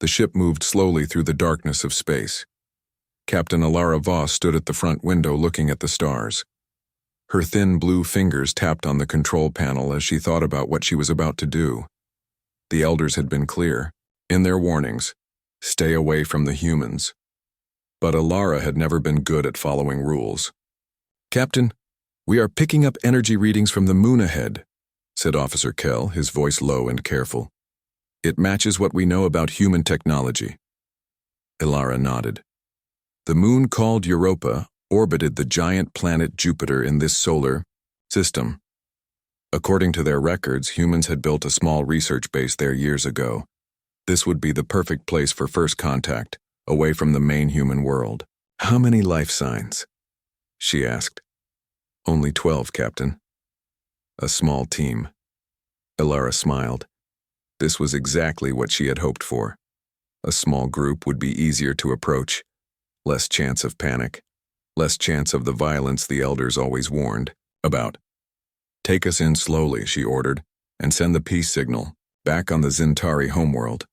The ship moved slowly through the darkness of space. Captain Alara Voss stood at the front window looking at the stars. Her thin blue fingers tapped on the control panel as she thought about what she was about to do. The elders had been clear, in their warnings, stay away from the humans. But Alara had never been good at following rules. "Captain, we are picking up energy readings from the moon ahead," said Officer Kell, his voice low and careful. "It matches what we know about human technology." Alara nodded. The moon called Europa orbited the giant planet Jupiter in this solar system. According to their records, humans had built a small research base there years ago. This would be the perfect place for first contact, away from the main human world. "How many life signs?" she asked. "Only 12, Captain." "A small team." Alara smiled. This was exactly what she had hoped for. A small group would be easier to approach, less chance of panic, less chance of the violence the elders always warned about. "Take us in slowly," she ordered, "and send the peace signal, back on the Zintari homeworld."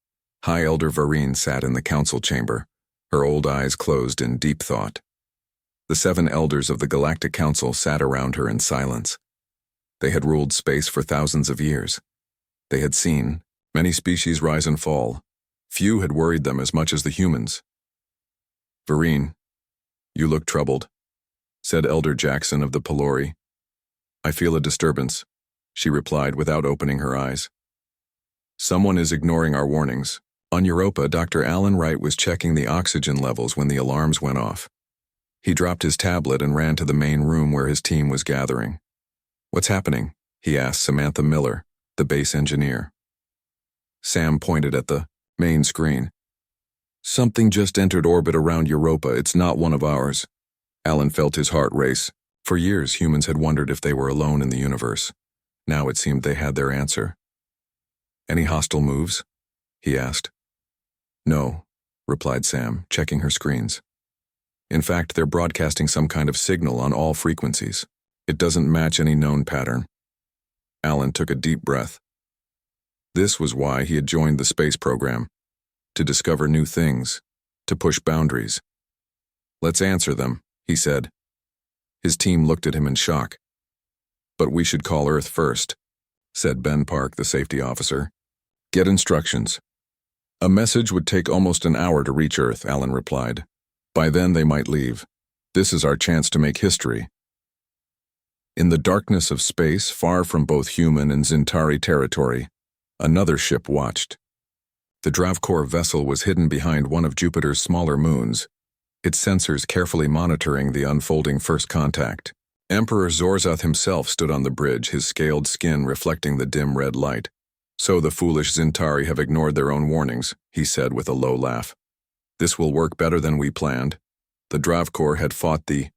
High Elder Vareen sat in the council chamber, her old eyes closed in deep thought. The 7 elders of the Galactic Council sat around her in silence. They had ruled space for thousands of years. They had seen many species rise and fall. Few had worried them as much as the humans. "Vareen, you look troubled," said Elder Jackson of the Pelori. "I feel a disturbance," she replied without opening her eyes. "Someone is ignoring our warnings." On Europa, Dr. Alan Wright was checking the oxygen levels when the alarms went off. He dropped his tablet and ran to the main room where his team was gathering. "What's happening?" he asked Samantha Miller, the base engineer. Sam pointed at the main screen. "Something just entered orbit around Europa. It's not one of ours." Alan felt his heart race. For years, humans had wondered if they were alone in the universe. Now it seemed they had their answer. "Any hostile moves?" he asked. "No," replied Sam, checking her screens. "In fact, they're broadcasting some kind of signal on all frequencies. It doesn't match any known pattern." Alan took a deep breath. This was why he had joined the space program. To discover new things, to push boundaries. "Let's answer them," he said. His team looked at him in shock. "But we should call Earth first," said Ben Park, the safety officer. "Get instructions." "A message would take almost an hour to reach Earth," Alan replied. "By then they might leave. This is our chance to make history." In the darkness of space, far from both human and Zintari territory, another ship watched. The Dravkor vessel was hidden behind one of Jupiter's smaller moons, its sensors carefully monitoring the unfolding first contact. Emperor Zorzath himself stood on the bridge, his scaled skin reflecting the dim red light. "So the foolish Zintari have ignored their own warnings," he said with a low laugh. "This will work better than we planned." The Dravkor had fought the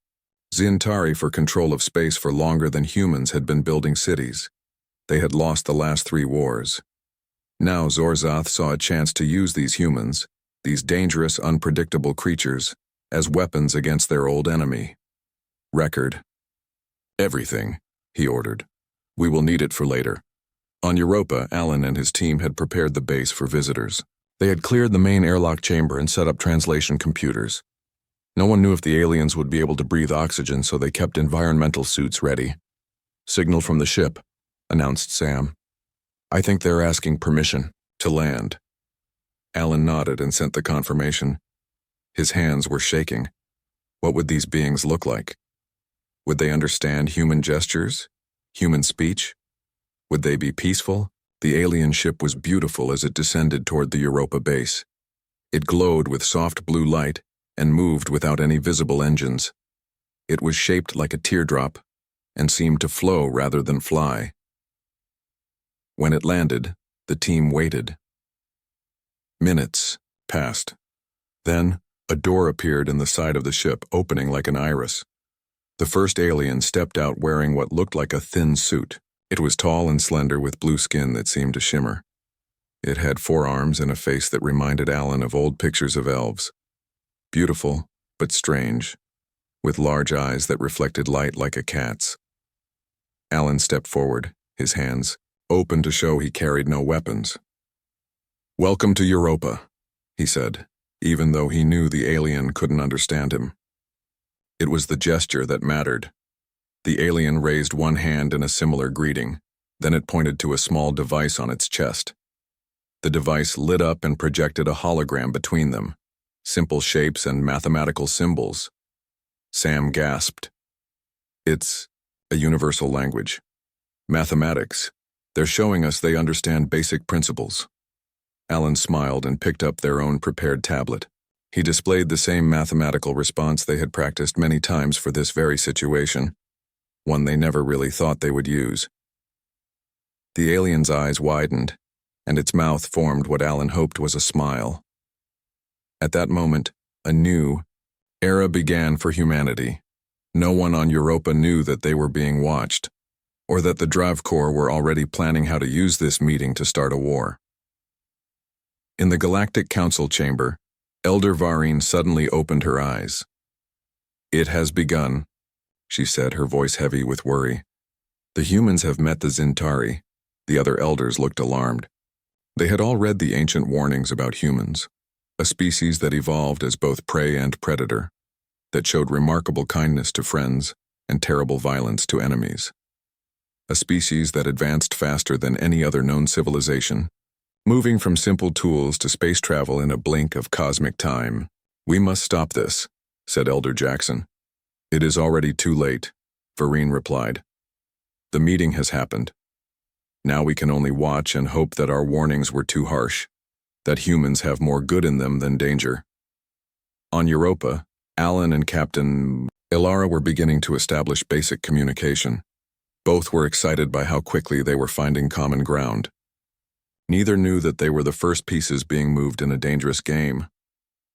Zintari for control of space for longer than humans had been building cities. They had lost the last 3 wars. Now Zorzath saw a chance to use these humans, these dangerous, unpredictable creatures, as weapons against their old enemy. "Record. Everything," he ordered. "We will need it for later." On Europa, Alan and his team had prepared the base for visitors. They had cleared the main airlock chamber and set up translation computers. No one knew if the aliens would be able to breathe oxygen, so they kept environmental suits ready. "Signal from the ship," announced Sam. "I think they're asking permission to land." Alan nodded and sent the confirmation. His hands were shaking. What would these beings look like? Would they understand human gestures? Human speech? Would they be peaceful? The alien ship was beautiful as it descended toward the Europa base. It glowed with soft blue light and moved without any visible engines. It was shaped like a teardrop and seemed to flow rather than fly. When it landed, the team waited. Minutes passed. Then, a door appeared in the side of the ship, opening like an iris. The first alien stepped out wearing what looked like a thin suit. It was tall and slender with blue skin that seemed to shimmer. It had 4 arms and a face that reminded Alan of old pictures of elves. Beautiful, but strange, with large eyes that reflected light like a cat's. Alan stepped forward, his hands open to show he carried no weapons. "Welcome to Europa," he said, even though he knew the alien couldn't understand him. It was the gesture that mattered. The alien raised one hand in a similar greeting, then it pointed to a small device on its chest. The device lit up and projected a hologram between them, simple shapes and mathematical symbols. Sam gasped. It's a universal language. Mathematics. They're showing us they understand basic principles. Alan smiled and picked up their own prepared tablet. He displayed the same mathematical response they had practiced many times for this very situation, one they never really thought they would use. The alien's eyes widened, and its mouth formed what Alan hoped was a smile. At that moment, a new era began for humanity. No one on Europa knew that they were being watched, or that the Drive Corps were already planning how to use this meeting to start a war. In the Galactic Council chamber, Elder Varine suddenly opened her eyes. "It has begun," she said, her voice heavy with worry. "The humans have met the Zintari." The other elders looked alarmed. They had all read the ancient warnings about humans, a species that evolved as both prey and predator, that showed remarkable kindness to friends and terrible violence to enemies. A species that advanced faster than any other known civilization, moving from simple tools to space travel in a blink of cosmic time. "We must stop this," said Elder Jackson. "It is already too late," Varine replied. "The meeting has happened. Now we can only watch and hope that our warnings were too harsh, that humans have more good in them than danger." On Europa, Alan and Captain Ilara were beginning to establish basic communication. Both were excited by how quickly they were finding common ground. Neither knew that they were the first pieces being moved in a dangerous game,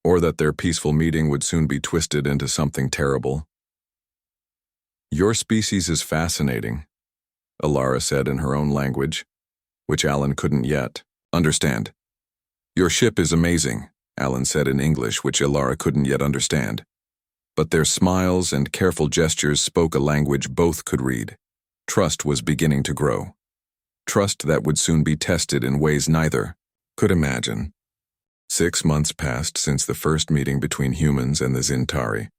or that their peaceful meeting would soon be twisted into something terrible. "Your species is fascinating," Ilara said in her own language, which Alan couldn't yet understand. "Your ship is amazing," Alan said in English, which Ilara couldn't yet understand. But their smiles and careful gestures spoke a language both could read. Trust was beginning to grow. Trust that would soon be tested in ways neither could imagine. 6 months passed since the first meeting between humans and the Zintari.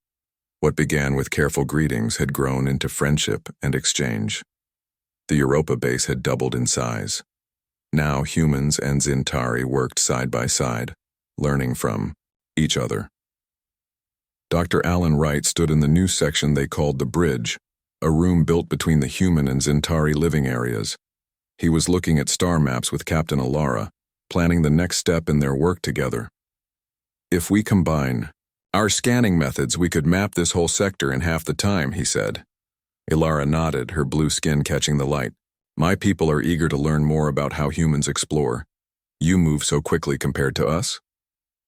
What began with careful greetings had grown into friendship and exchange. The Europa base had doubled in size. Now humans and Zintari worked side by side, learning from each other. Dr. Alan Wright stood in the new section they called the Bridge, a room built between the human and Zintari living areas. He was looking at star maps with Captain Ilara, planning the next step in their work together. "If we combine our scanning methods, we could map this whole sector in half the time," he said. Ilara nodded, her blue skin catching the light. "My people are eager to learn more about how humans explore. You move so quickly compared to us?"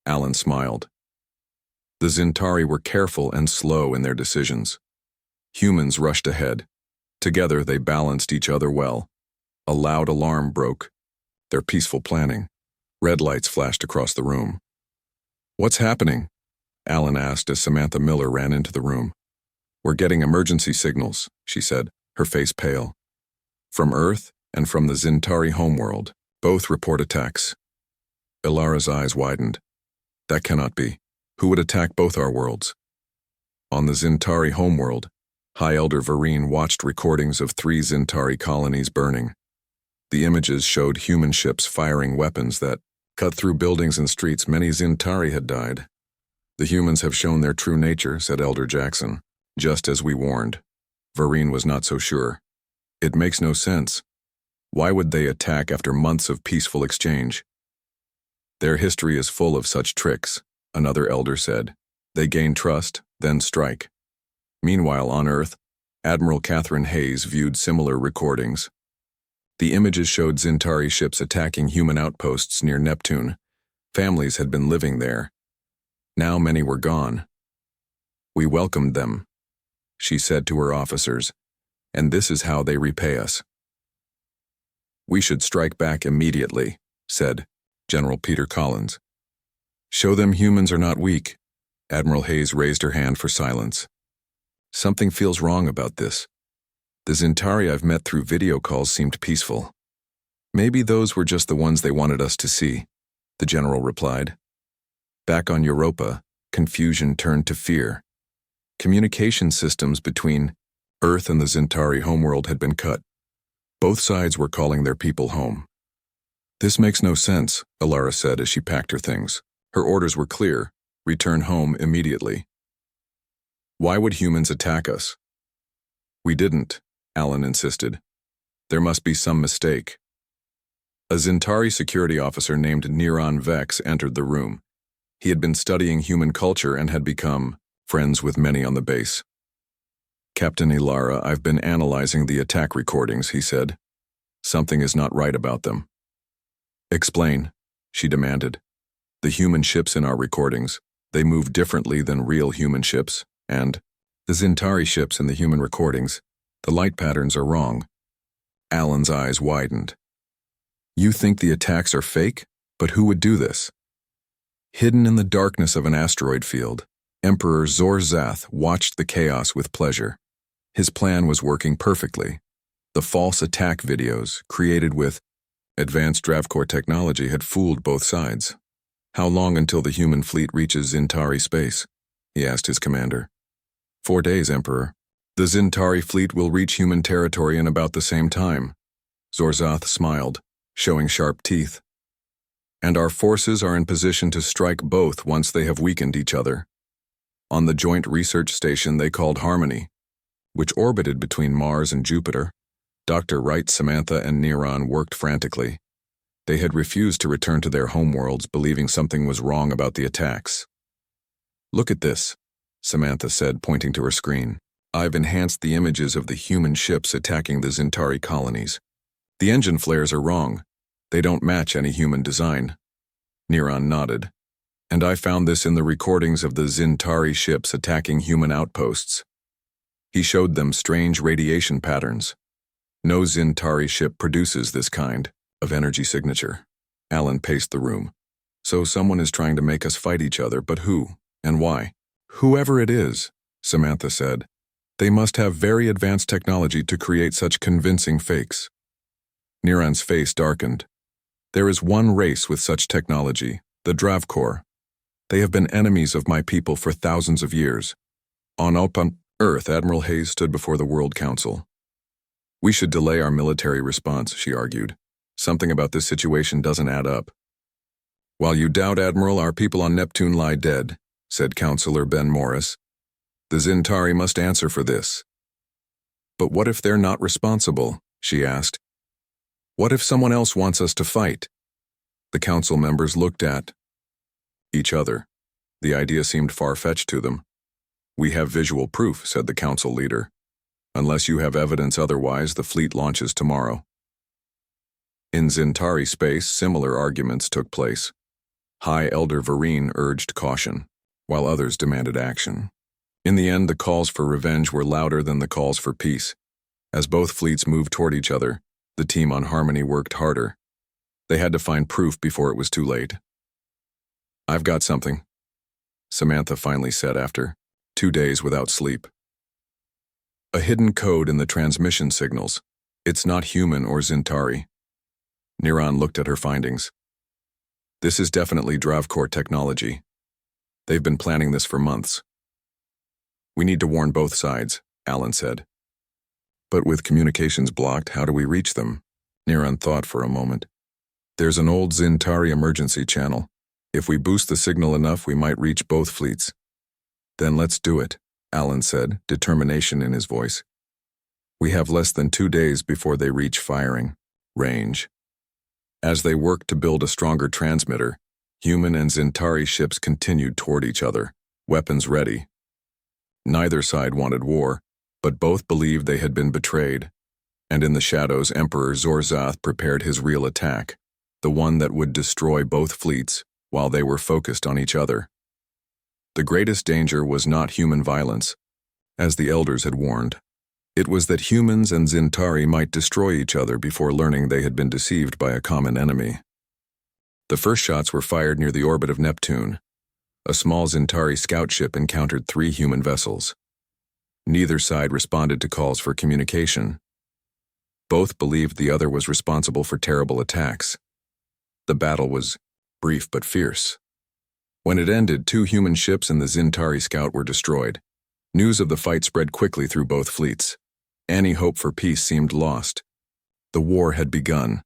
Alan smiled. The Zintari were careful and slow in their decisions. Humans rushed ahead. Together they balanced each other well. A loud alarm broke. Their peaceful planning. Red lights flashed across the room. "What's happening?" Alan asked as Samantha Miller ran into the room. "We're getting emergency signals," she said, her face pale. "From Earth and from the Zintari homeworld. Both report attacks." Ilara's eyes widened. "That cannot be. Who would attack both our worlds?" On the Zintari homeworld, High Elder Varine watched recordings of 3 Zintari colonies burning. The images showed human ships firing weapons that cut through buildings and streets. Many Zintari had died. "The humans have shown their true nature," said Elder Jackson, "just as we warned." Varine was not so sure. "It makes no sense. Why would they attack after months of peaceful exchange?" "Their history is full of such tricks," another elder said. "They gain trust, then strike." Meanwhile, on Earth, Admiral Catherine Hayes viewed similar recordings. The images showed Zintari ships attacking human outposts near Neptune. Families had been living there. Now many were gone. "We welcomed them," she said to her officers, "and this is how they repay us." "We should strike back immediately," said General Peter Collins. "Show them humans are not weak." Admiral Hayes raised her hand for silence. "Something feels wrong about this. The Zintari I've met through video calls seemed peaceful." "Maybe those were just the ones they wanted us to see," the general replied. Back on Europa, confusion turned to fear. Communication systems between Earth and the Zintari homeworld had been cut. Both sides were calling their people home. "This makes no sense," Alara said as she packed her things. Her orders were clear: return home immediately. "Why would humans attack us?" "We didn't," Alan insisted. "There must be some mistake." A Zintari security officer named Neron Vex entered the room. He had been studying human culture and had become friends with many on the base. "Captain Ilara, I've been analyzing the attack recordings," he said. "Something is not right about them." "Explain," she demanded. "The human ships in our recordings, they move differently than real human ships, and the Zintari ships in the human recordings, the light patterns are wrong." Alan's eyes widened. "You think the attacks are fake? But who would do this?" Hidden in the darkness of an asteroid field, Emperor Zorzath watched the chaos with pleasure. His plan was working perfectly. The false attack videos, created with advanced DravCore technology, had fooled both sides. "How long until the human fleet reaches Zintari space?" he asked his commander. 4 days, Emperor. The Zintari fleet will reach human territory in about the same time. Zorzath smiled, showing sharp teeth. "And our forces are in position to strike both once they have weakened each other." On the joint research station they called Harmony, which orbited between Mars and Jupiter, Dr. Wright, Samantha, and Neron worked frantically. They had refused to return to their homeworlds, believing something was wrong about the attacks. "Look at this," Samantha said, pointing to her screen. "I've enhanced the images of the human ships attacking the Zintari colonies. The engine flares are wrong. They don't match any human design." Neron nodded. "And I found this in the recordings of the Zintari ships attacking human outposts." He showed them strange radiation patterns. "No Zintari ship produces this kind of energy signature." Alan paced the room. "So someone is trying to make us fight each other, but who and why?" "Whoever it is," Samantha said, "they must have very advanced technology to create such convincing fakes." Neron's face darkened. "There is one race with such technology, the DravCore. They have been enemies of my people for thousands of years. On open Earth, Admiral Hayes stood before the World Council. "We should delay our military response," she argued. "Something about this situation doesn't add up." "While you doubt, Admiral, our people on Neptune lie dead," said Counselor Ben Morris. "The Zintari must answer for this." "But what if they're not responsible?" she asked. "What if someone else wants us to fight?" The council members looked at each other. The idea seemed far-fetched to them. "We have visual proof," said the council leader. "Unless you have evidence otherwise, the fleet launches tomorrow." In Zintari space, similar arguments took place. High Elder Vereen urged caution, while others demanded action. In the end, the calls for revenge were louder than the calls for peace. As both fleets moved toward each other, the team on Harmony worked harder. They had to find proof before it was too late. "I've got something," Samantha finally said after 2 days without sleep. "A hidden code in the transmission signals. It's not human or Zintari." Neron looked at her findings. "This is definitely DravCore technology. They've been planning this for months." "We need to warn both sides," Alan said. "But with communications blocked, how do we reach them?" Neron thought for a moment. "There's an old Zintari emergency channel. If we boost the signal enough, we might reach both fleets." "Then let's do it," Alan said, determination in his voice. "We have less than 2 days before they reach firing range." As they worked to build a stronger transmitter, human and Zintari ships continued toward each other, weapons ready. Neither side wanted war, but both believed they had been betrayed. And in the shadows, Emperor Zorzath prepared his real attack, the one that would destroy both fleets while they were focused on each other. The greatest danger was not human violence, as the elders had warned. It was that humans and Zintari might destroy each other before learning they had been deceived by a common enemy. The first shots were fired near the orbit of Neptune. A small Zintari scout ship encountered 3 human vessels. Neither side responded to calls for communication. Both believed the other was responsible for terrible attacks. The battle was brief but fierce. When it ended, 2 human ships and the Zintari scout were destroyed. News of the fight spread quickly through both fleets. Any hope for peace seemed lost. The war had begun.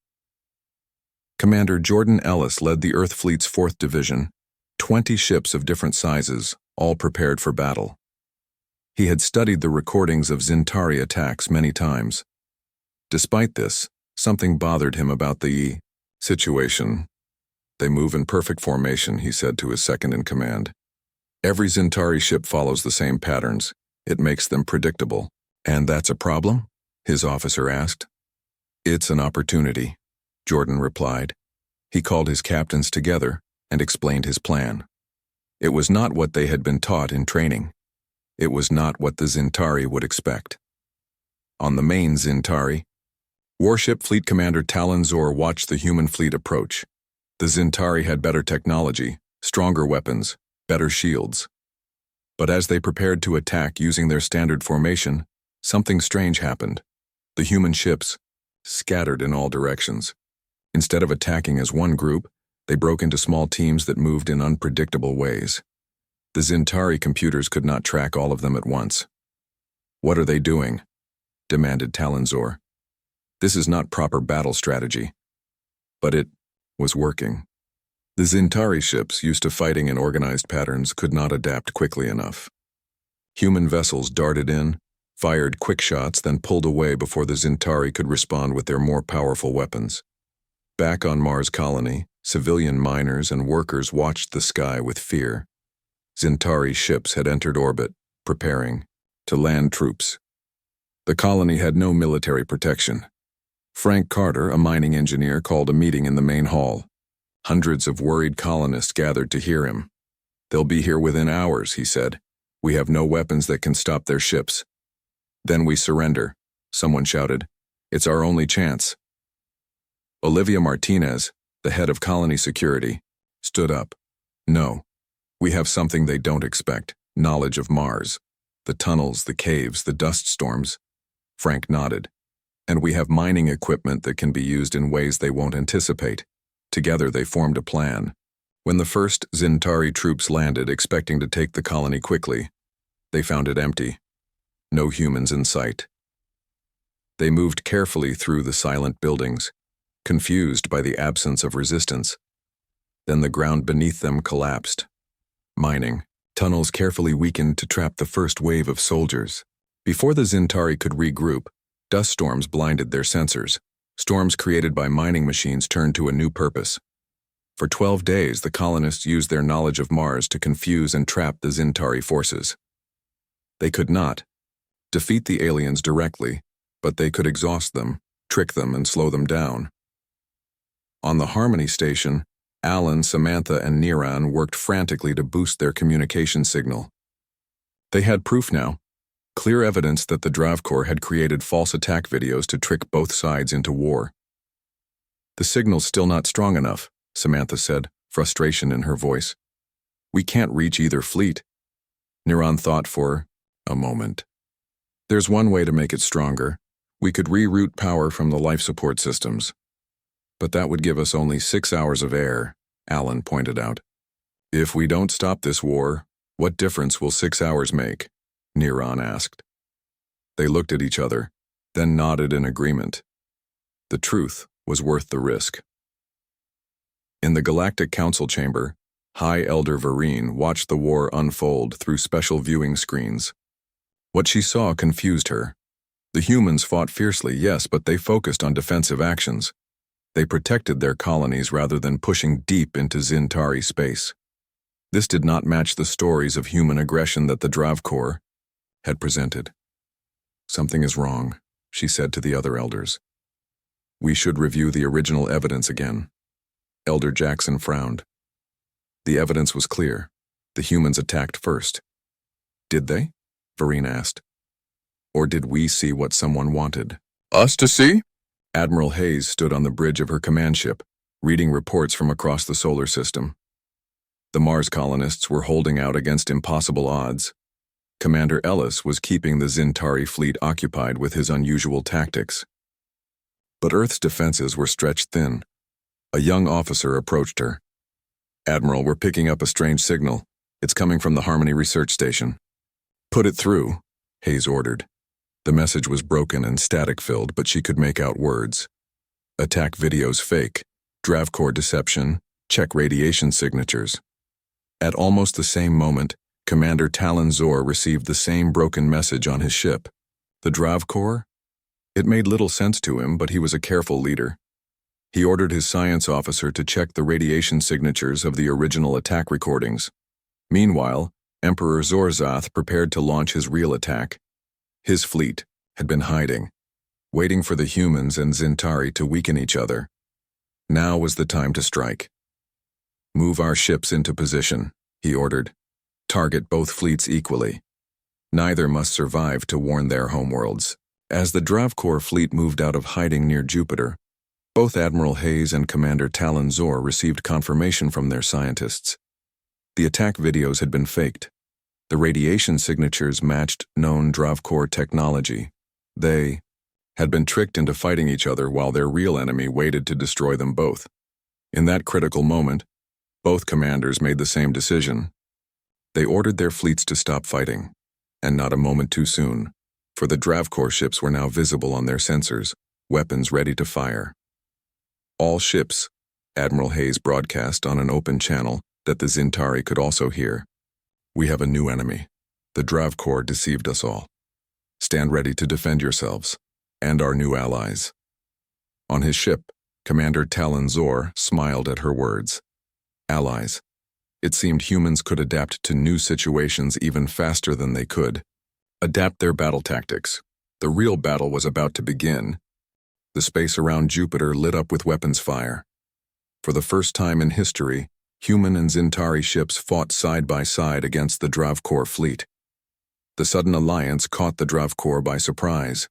Commander Jordan Ellis led the Earth Fleet's 4th Division, 20 ships of different sizes, all prepared for battle. He had studied the recordings of Zintari attacks many times. Despite this, something bothered him about the situation. "They move in perfect formation," he said to his second-in-command. "Every Zintari ship follows the same patterns. It makes them predictable." "And that's a problem?" his officer asked. "It's an opportunity," Jordan replied. He called his captains together and explained his plan. It was not what they had been taught in training. It was not what the Zintari would expect. On the main Zintari, Warship Fleet Commander Talon Zor watched the human fleet approach. The Zintari had better technology, stronger weapons, better shields. But as they prepared to attack using their standard formation, something strange happened. The human ships scattered in all directions. Instead of attacking as one group, they broke into small teams that moved in unpredictable ways. The Zintari computers could not track all of them at once. "What are they doing?" demanded Talon Zor. "This is not proper battle strategy." But it was working. The Zintari ships, used to fighting in organized patterns, could not adapt quickly enough. Human vessels darted in, fired quick shots, then pulled away before the Zintari could respond with their more powerful weapons. Back on Mars colony, civilian miners and workers watched the sky with fear. Zintari ships had entered orbit, preparing to land troops. The colony had no military protection. Frank Carter, a mining engineer, called a meeting in the main hall. Hundreds of worried colonists gathered to hear him. "They'll be here within hours," he said. "We have no weapons that can stop their ships." "Then we surrender," someone shouted. "It's our only chance." Olivia Martinez, the head of colony security, stood up. "No. We have something they don't expect, knowledge of Mars. The tunnels, the caves, the dust storms." Frank nodded. "And we have mining equipment that can be used in ways they won't anticipate." Together they formed a plan. When the first Zintari troops landed, expecting to take the colony quickly, they found it empty. No humans in sight. They moved carefully through the silent buildings, confused by the absence of resistance. Then the ground beneath them collapsed. Mining tunnels carefully weakened to trap the first wave of soldiers. Before the Zintari could regroup, dust storms blinded their sensors. Storms created by mining machines turned to a new purpose. For 12 days, the colonists used their knowledge of Mars to confuse and trap the Zintari forces. They could not defeat the aliens directly, but they could exhaust them, trick them, and slow them down. On the Harmony station, Alan, Samantha, and Niran worked frantically to boost their communication signal. They had proof now. Clear evidence that the Dravkor had created false attack videos to trick both sides into war. "The signal's still not strong enough," Samantha said, frustration in her voice. "We can't reach either fleet." Niran thought for a moment. "There's one way to make it stronger. We could reroute power from the life support systems. But that would give us only 6 hours of air," Alan pointed out. "If we don't stop this war, what difference will 6 hours make?" Niran asked. They looked at each other, then nodded in agreement. The truth was worth the risk. In the Galactic Council chamber, High Elder Vereen watched the war unfold through special viewing screens. What she saw confused her. The humans fought fiercely, yes, but they focused on defensive actions. They protected their colonies rather than pushing deep into Zintari space. This did not match the stories of human aggression that the Dravkor had presented. "Something is wrong," she said to the other elders. "We should review the original evidence again." Elder Jackson frowned. The evidence was clear. The humans attacked first. "Did they?" Vereen asked. "Or did we see what someone wanted?" "Us to see?" Admiral Hayes stood on the bridge of her command ship, reading reports from across the solar system. The Mars colonists were holding out against impossible odds. Commander Ellis was keeping the Zintari fleet occupied with his unusual tactics. But Earth's defenses were stretched thin. A young officer approached her. Admiral, we're picking up a strange signal. It's coming from the Harmony Research Station. Put it through, Hayes ordered. The message was broken and static-filled, but she could make out words. Attack videos fake. Dravcore deception. Check radiation signatures. At almost the same moment, Commander Talon Zor received the same broken message on his ship. The Dravcore? It made little sense to him, but he was a careful leader. He ordered his science officer to check the radiation signatures of the original attack recordings. Meanwhile, Emperor Zorzath prepared to launch his real attack. His fleet had been hiding, waiting for the humans and Zintari to weaken each other. Now was the time to strike. Move our ships into position, he ordered. Target both fleets equally. Neither must survive to warn their homeworlds. As the Dravcore fleet moved out of hiding near Jupiter, both Admiral Hayes and Commander Talon Zor received confirmation from their scientists. The attack videos had been faked. The radiation signatures matched known Dravcore technology. They had been tricked into fighting each other while their real enemy waited to destroy them both. In that critical moment, both commanders made the same decision. They ordered their fleets to stop fighting, and not a moment too soon, for the Dravcore ships were now visible on their sensors, weapons ready to fire. All ships, Admiral Hayes broadcast on an open channel that the Zintari could also hear. We have a new enemy. The Dravcore deceived us all. Stand ready to defend yourselves, and our new allies. On his ship, Commander Talon Zor smiled at her words. Allies. It seemed humans could adapt to new situations even faster than they could. Adapt their battle tactics. The real battle was about to begin. The space around Jupiter lit up with weapons fire. For the first time in history, human and Zintari ships fought side by side against the Dravcore fleet. The sudden alliance caught the Dravcore by surprise.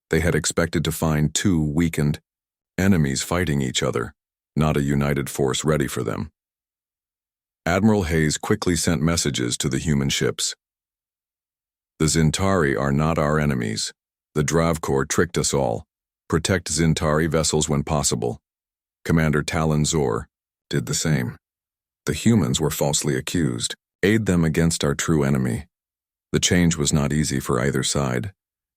They had expected to find two weakened enemies fighting each other, not a united force ready for them. Admiral Hayes quickly sent messages to the human ships. The Zintari are not our enemies. The Dravcore tricked us all. Protect Zintari vessels when possible. Commander Talon Zor did the same. The humans were falsely accused. Aid them against our true enemy. The change was not easy for either side.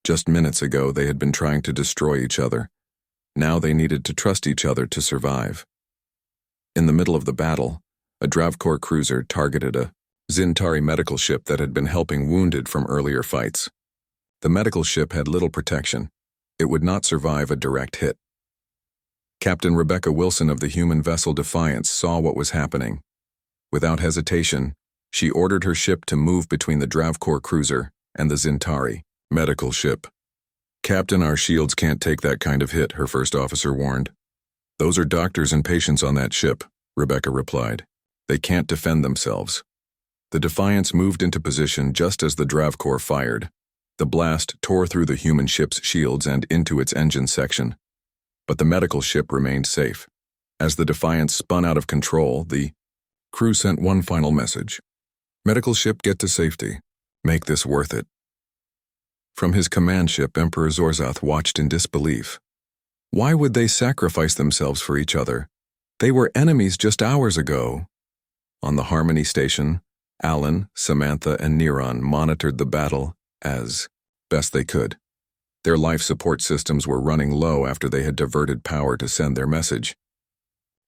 Just minutes ago, they had been trying to destroy each other. Now they needed to trust each other to survive. In the middle of the battle, a Dravcore cruiser targeted a Zintari medical ship that had been helping wounded from earlier fights. The medical ship had little protection. It would not survive a direct hit. Captain Rebecca Wilson of the human vessel Defiance saw what was happening. Without hesitation, she ordered her ship to move between the Dravcore cruiser and the Zintari medical ship. Captain, our shields can't take that kind of hit, her first officer warned. Those are doctors and patients on that ship, Rebecca replied. They can't defend themselves. The Defiance moved into position just as the Dravcore fired. The blast tore through the human ship's shields and into its engine section. But the medical ship remained safe. As the Defiance spun out of control, the crew sent one final message. Medical ship, get to safety. Make this worth it. From his command ship, Emperor Zorzath watched in disbelief. Why would they sacrifice themselves for each other? They were enemies just hours ago. On the Harmony station, Alan, Samantha, and Neron monitored the battle as best they could. Their life support systems were running low after they had diverted power to send their message.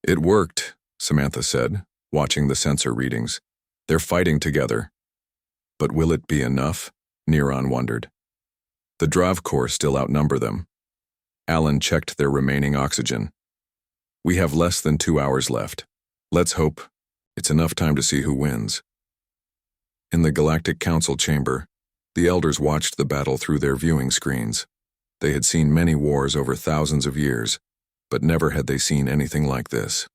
It worked, Samantha said, watching the sensor readings. They're fighting together. But will it be enough? Neron wondered. The Dravcore still outnumber them. Alan checked their remaining oxygen. We have less than 2 hours left. Let's hope it's enough time to see who wins. In the Galactic Council chamber, the elders watched the battle through their viewing screens. They had seen many wars over thousands of years, but never had they seen anything like this.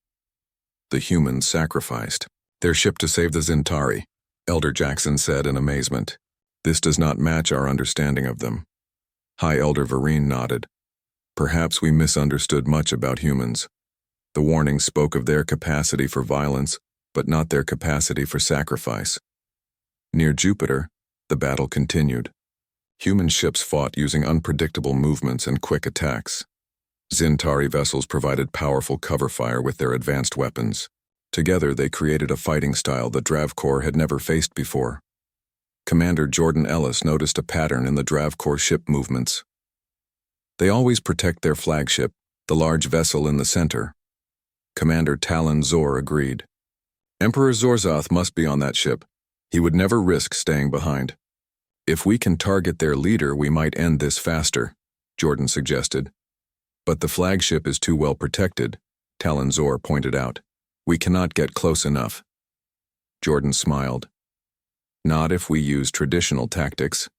The humans sacrificed their ship to save the Zintari, Elder Jackson said in amazement. This does not match our understanding of them. High Elder Vereen nodded. Perhaps we misunderstood much about humans. The warning spoke of their capacity for violence, but not their capacity for sacrifice. Near Jupiter, the battle continued. Human ships fought using unpredictable movements and quick attacks. Zintari vessels provided powerful cover fire with their advanced weapons. Together, they created a fighting style the Drav Corps had never faced before. Commander Jordan Ellis noticed a pattern in the Drav Corps ship movements. They always protect their flagship, the large vessel in the center. Commander Talon Zor agreed. Emperor Zorzoth must be on that ship. He would never risk staying behind. If we can target their leader, we might end this faster, Jordan suggested. But the flagship is too well protected, Talon Zor pointed out. We cannot get close enough. Jordan smiled. Not if we use traditional tactics.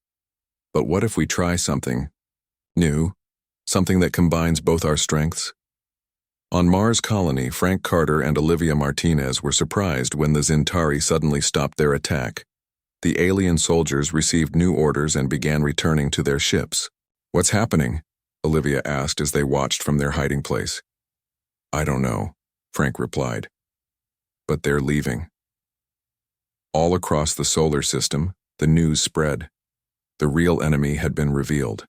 But what if we try something new, something that combines both our strengths? On Mars Colony, Frank Carter and Olivia Martinez were surprised when the Zintari suddenly stopped their attack. The alien soldiers received new orders and began returning to their ships. What's happening? Olivia asked as they watched from their hiding place. I don't know, Frank replied. But they're leaving. All across the solar system, the news spread. The real enemy had been revealed.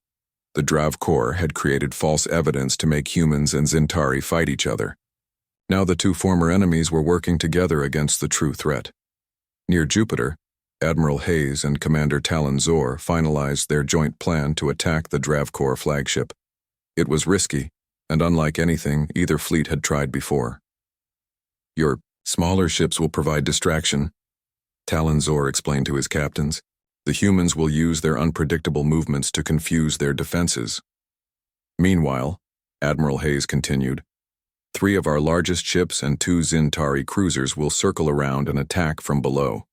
The Drav Corps had created false evidence to make humans and Zintari fight each other. Now the two former enemies were working together against the true threat. Near Jupiter, Admiral Hayes and Commander Talon Zor finalized their joint plan to attack the Drav Corps flagship. It was risky, and unlike anything either fleet had tried before. Your smaller ships will provide distraction, Talon Zor explained to his captains. The humans will use their unpredictable movements to confuse their defenses. Meanwhile, Admiral Hayes continued, 3 of our largest ships and 2 Zintari cruisers will circle around and attack from below.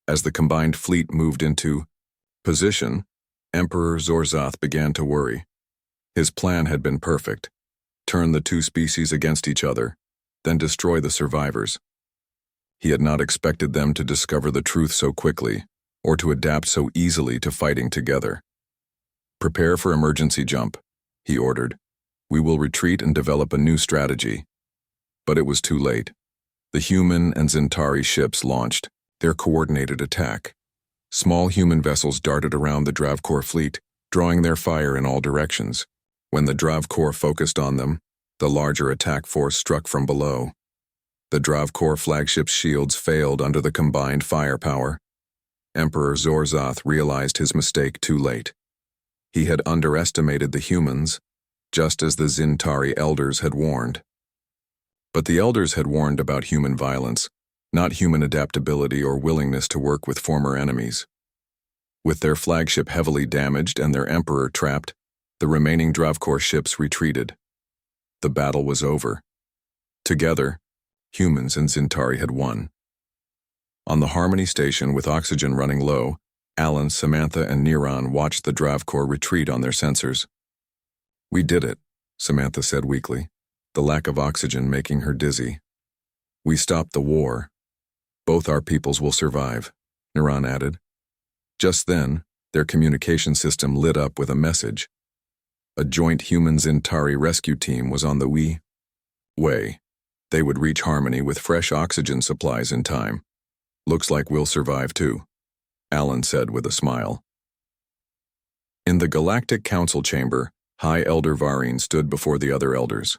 As the combined fleet moved into position, Emperor Zorzoth began to worry. His plan had been perfect. Turn the two species against each other, then destroy the survivors. He had not expected them to discover the truth so quickly, or to adapt so easily to fighting together. Prepare for emergency jump, he ordered. We will retreat and develop a new strategy. But it was too late. The human and Zintari ships launched their coordinated attack. Small human vessels darted around the Drav Corps fleet, drawing their fire in all directions. When the Drav Corps focused on them, the larger attack force struck from below. The Drav Corps flagship's shields failed under the combined firepower. Emperor Zorzoth realized his mistake too late. He had underestimated the humans, just as the Zintari elders had warned. But the elders had warned about human violence, not human adaptability or willingness to work with former enemies. With their flagship heavily damaged and their emperor trapped, the remaining Drav Corps ships retreated. The battle was over. Together, humans and Zintari had won. On the Harmony station with oxygen running low, Alan, Samantha, and Neron watched the Drav Corps retreat on their sensors. We did it, Samantha said weakly, the lack of oxygen making her dizzy. We stopped the war. Both our peoples will survive, Neron added. Just then, their communication system lit up with a message. A joint human-Zintari rescue team was on the way. They would reach Harmony with fresh oxygen supplies in time. Looks like we'll survive too, Alan said with a smile. In the Galactic Council chamber, High Elder Varine stood before the other elders.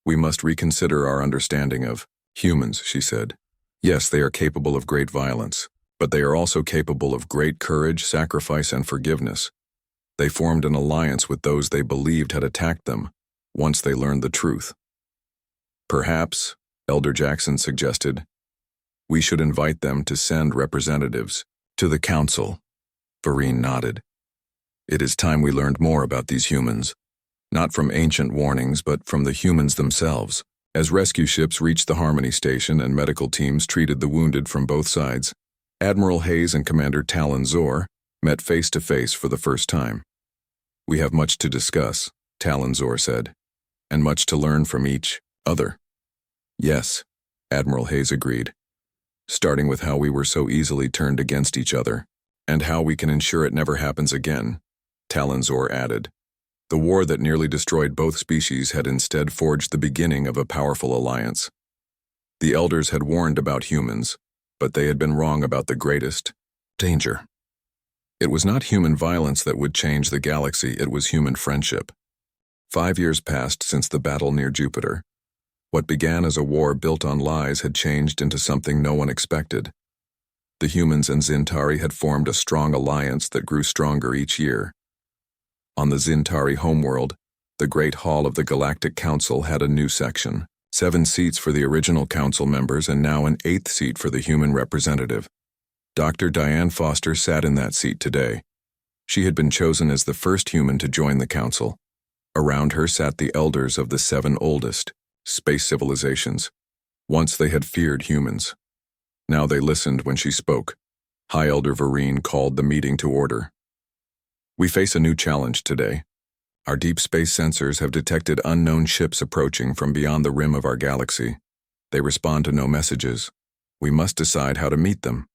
We must reconsider our understanding of humans, she said. Yes, they are capable of great violence, but they are also capable of great courage, sacrifice, and forgiveness. They formed an alliance with those they believed had attacked them, once they learned the truth. Perhaps, Elder Jackson suggested, we should invite them to send representatives to the council. Varine nodded. It is time we learned more about these humans, not from ancient warnings, but from the humans themselves. As rescue ships reached the Harmony station and medical teams treated the wounded from both sides, Admiral Hayes and Commander Talon Zor met face to face for the first time. We have much to discuss, Talon Zor said, and much to learn from each other. Yes, Admiral Hayes agreed, starting with how we were so easily turned against each other, and how we can ensure it never happens again, Talon Zor added. The war that nearly destroyed both species had instead forged the beginning of a powerful alliance. The elders had warned about humans, but they had been wrong about the greatest danger. It was not human violence that would change the galaxy, it was human friendship. 5 years passed since the battle near Jupiter. What began as a war built on lies had changed into something no one expected. The humans and Zintari had formed a strong alliance that grew stronger each year. On the Zintari homeworld, the Great Hall of the Galactic Council had a new section, 7 seats for the original council members and now an 8th seat for the human representative. Dr. Diane Foster sat in that seat today. She had been chosen as the first human to join the council. Around her sat the elders of the 7 oldest space civilizations. Once they had feared humans. Now they listened when she spoke. High Elder Vereen called the meeting to order. We face a new challenge today. Our deep space sensors have detected unknown ships approaching from beyond the rim of our galaxy. They respond to no messages. We must decide how to meet them.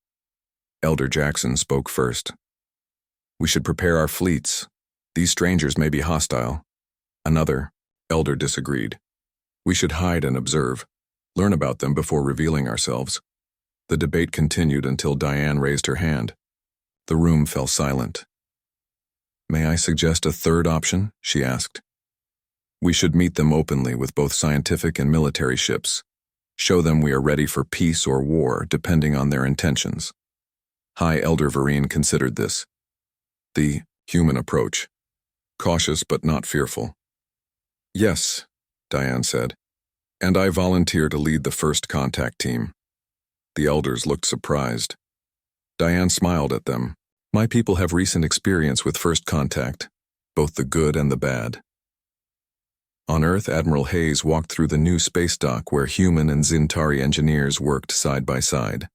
Elder Jackson spoke first. We should prepare our fleets. These strangers may be hostile. Another elder disagreed. We should hide and observe, learn about them before revealing ourselves. The debate continued until Diane raised her hand. The room fell silent. May I suggest a third option? She asked. We should meet them openly with both scientific and military ships. Show them we are ready for peace or war, depending on their intentions. High Elder Vereen considered this. The human approach. Cautious but not fearful. Yes, Diane said, and I volunteer to lead the first contact team. The elders looked surprised. Diane smiled at them. My people have recent experience with first contact, both the good and the bad. On Earth, Admiral Hayes walked through the new space dock where human and Zintari engineers worked side by side.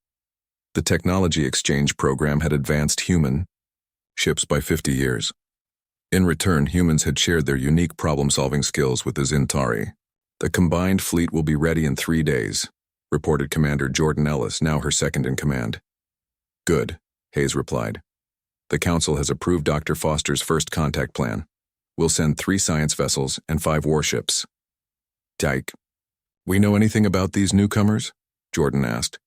The technology exchange program had advanced human ships by 50 years. In return, humans had shared their unique problem-solving skills with the Zintari. The combined fleet will be ready in 3 days, reported Commander Jordan Ellis, now her second in command. Good, Hayes replied. The Council has approved Dr. Foster's first contact plan. We'll send 3 science vessels and 5 warships. Dyke. We know anything about these newcomers? Jordan asked.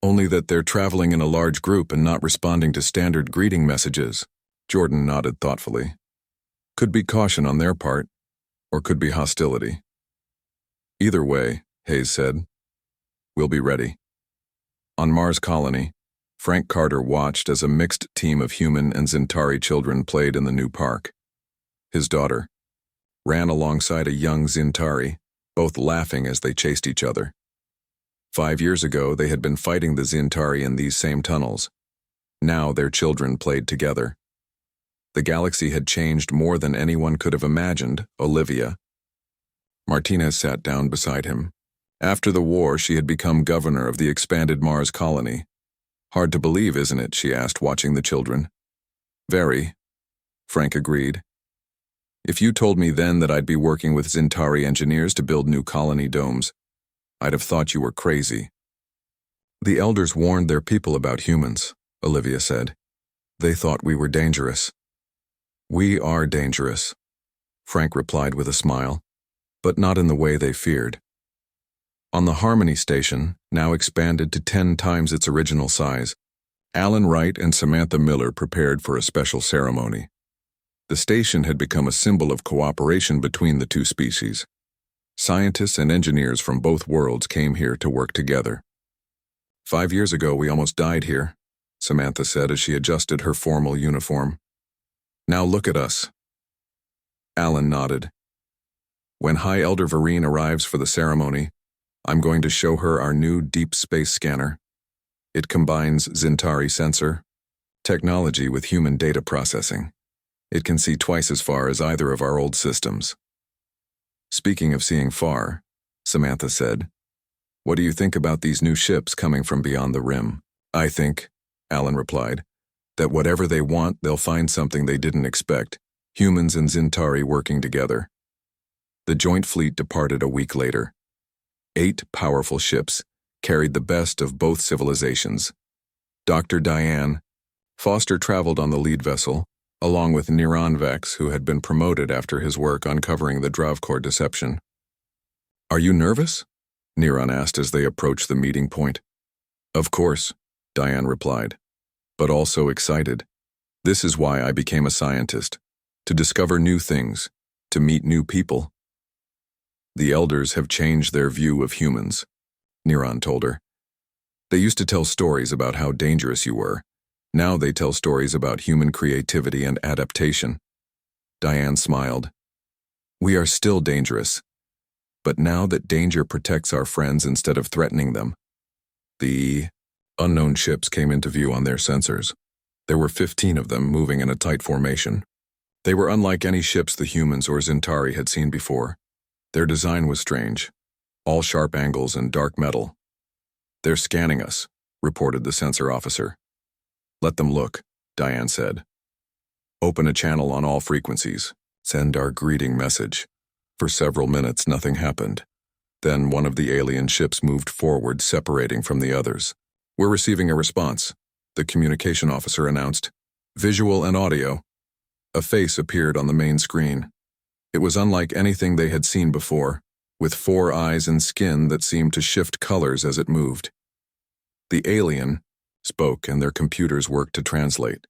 Only that they're traveling in a large group and not responding to standard greeting messages. Jordan nodded thoughtfully. Could be caution on their part, or could be hostility. Either way, Hayes said, we'll be ready. On Mars Colony, Frank Carter watched as a mixed team of human and Zintari children played in the new park. His daughter ran alongside a young Zintari, both laughing as they chased each other. 5 years ago, they had been fighting the Zintari in these same tunnels. Now their children played together. The galaxy had changed more than anyone could have imagined, Olivia. Martinez sat down beside him. After the war, she had become governor of the expanded Mars colony. Hard to believe, isn't it? She asked, watching the children. Very, Frank agreed. If you told me then that I'd be working with Zintari engineers to build new colony domes, I'd have thought you were crazy. The elders warned their people about humans, Olivia said. They thought we were dangerous. We are dangerous, Frank replied with a smile, but not in the way they feared. On the Harmony Station, now expanded to 10 times its original size, Alan Wright and Samantha Miller prepared for a special ceremony. The station had become a symbol of cooperation between the two species. Scientists and engineers from both worlds came here to work together. 5 years ago, we almost died here, Samantha said as she adjusted her formal uniform. Now look at us. Alan nodded. When High Elder Vereen arrives for the ceremony, I'm going to show her our new deep space scanner. It combines Zintari sensor technology with human data processing. It can see twice as far as either of our old systems. Speaking of seeing far, Samantha said, what do you think about these new ships coming from beyond the rim? I think, Alan replied, that whatever they want, they'll find something they didn't expect, humans and Zintari working together. The joint fleet departed a week later. 8 powerful ships carried the best of both civilizations. Dr. Diane Foster traveled on the lead vessel, along with Niran Vex, who had been promoted after his work uncovering the Dravkor deception. Are you nervous? Niran asked as they approached the meeting point. Of course, Diane replied, but also excited. This is why I became a scientist, to discover new things, to meet new people. The elders have changed their view of humans, Neron told her. They used to tell stories about how dangerous you were. Now they tell stories about human creativity and adaptation. Diane smiled. We are still dangerous, but now that danger protects our friends instead of threatening them. The unknown ships came into view on their sensors. There were 15 of them moving in a tight formation. They were unlike any ships the humans or Zintari had seen before. Their design was strange, all sharp angles and dark metal. They're scanning us, reported the sensor officer. Let them look, Diane said. Open a channel on all frequencies. Send our greeting message. For several minutes, nothing happened. Then one of the alien ships moved forward, separating from the others. We're receiving a response, the communication officer announced. Visual and audio. A face appeared on the main screen. It was unlike anything they had seen before, with 4 eyes and skin that seemed to shift colors as it moved. The alien spoke, and their computers worked to translate.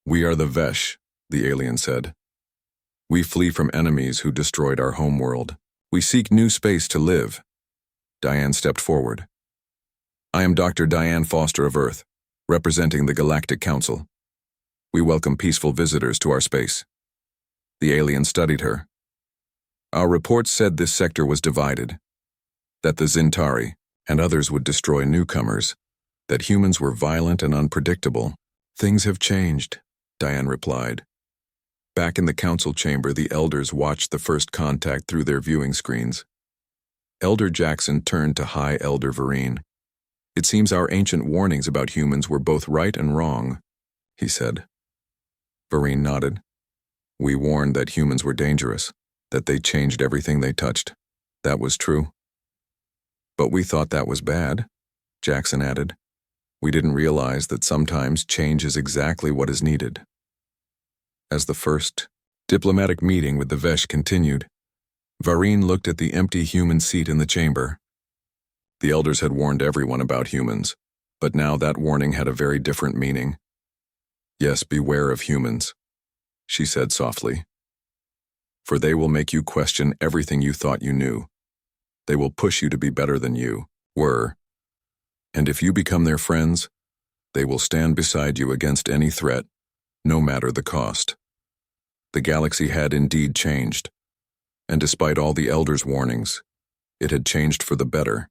We are the HFY, the alien said. We flee from enemies who destroyed our homeworld. We seek new space to live. Diane stepped forward. I am Dr. Diane Foster of Earth, representing the Galactic Council. We welcome peaceful visitors to our space. The alien studied her. Our reports said this sector was divided, that the Zintari and others would destroy newcomers, that humans were violent and unpredictable. Things have changed, Diane replied. Back in the council chamber, the elders watched the first contact through their viewing screens. Elder Jackson turned to High Elder Vereen. It seems our ancient warnings about humans were both right and wrong, he said. Vereen nodded. We warned that humans were dangerous, that they changed everything they touched. That was true. But we thought that was bad, Jackson added. We didn't realize that sometimes change is exactly what is needed. As the first diplomatic meeting with the HFY continued, Vereen looked at the empty human seat in the chamber. The elders had warned everyone about humans, but now that warning had a very different meaning. Yes, beware of humans, she said softly. For they will make you question everything you thought you knew. They will push you to be better than you were. And if you become their friends, they will stand beside you against any threat, no matter the cost. The galaxy had indeed changed, and despite all the elders' warnings, it had changed for the better.